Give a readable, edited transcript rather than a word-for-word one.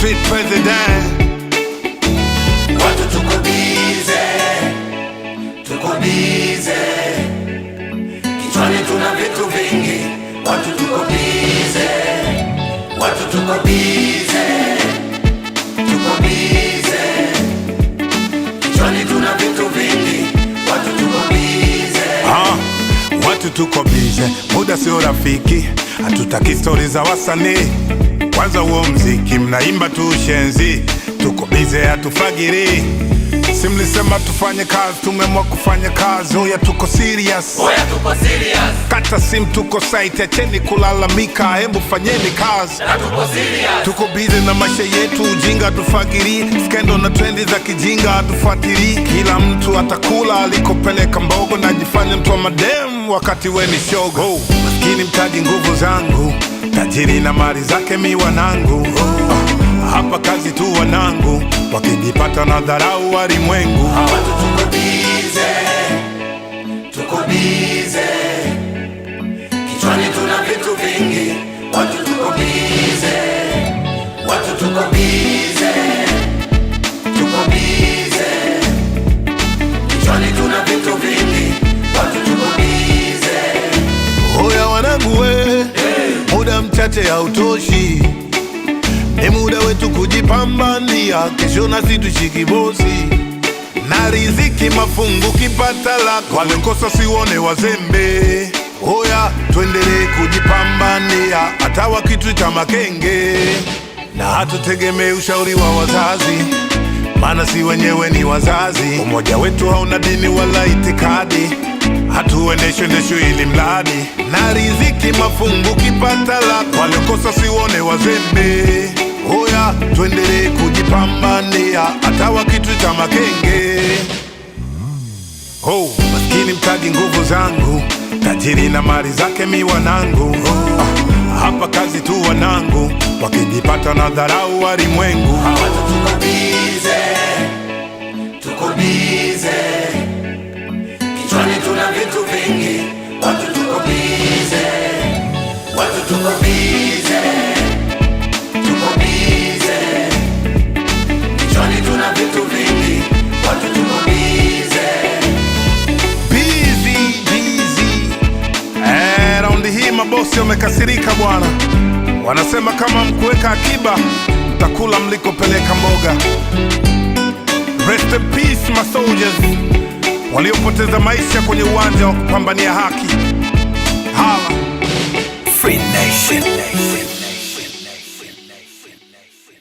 street president. Watu tuko bize, kichwani tuna vitu vingi. Watu tuko bize, kichwani tuna vitu vingi. Watu tuko bize. Watu tuko bize, muda sio rafiki, hatutaki stori za wasanii. Kwanza huo mziki mnaimba tu ushenzi, tuko bize hatufagiri. Simlisema tufanye kazi, tumeamua kufanya kazi. Oya tuko serious, kata sim tuko site, acheni kulalamika, hembu fanyeni kazi. Tuko bize na maisha yetu, ujinga tufagiri, skendo na trendi za kijinga hatufuatili. Kila mtu atakula alikopeleka mbogo, najifanya mtu wa madem wakati we ni shogo. Maskini mtaji nguvu zangu, tajiri na mali zake mi wanangu. Hapa kazi tu wanangu, wakijipata na dharau walimwengu. Watu tuko bize, kichwani tuna vitu vingi. Watu tuko bize, kichwani tuna vitu vingi. Watu tuko bize. Oya wanangu we, muda mchache hautoshi, ni muda wetu kujipambania, kesho nasi tushiki bosi. Na riziki mafungu kipata lako, walekosa siwone wazembe. Oya tuendelee kujipambania, hata wakituita makenge. Na hatutegemee ushauri wa wazazi, maana si wenyewe ni wazazi. Umoja wetu hauna dini wala itikadi, hatuendeshwe ili mradi. Na riziki mafungu kipata lako, walekosa siwone wazembe. Oya tuendelee kujipambania, hata wakituita makenge. Maskini mtaji nguvu zangu, tajiri na mali zake mi wanangu. Hapa kazi tu wanangu, wakijipata na dharau walimwengu. Watu tuko bize, kichwani tuna vitu vingi. Watu tuko bize, kichwani tuna vitu vingi. Watu tuko bize. Raundi hii mabosi wamekasirika bwana, wanasema kama mkuweka akiba mtakula mlikopeleka mboga. Rest in peace my soldiers waliopoteza maisha kwenye uwanja wa kupambania haki. Hala Free Nation.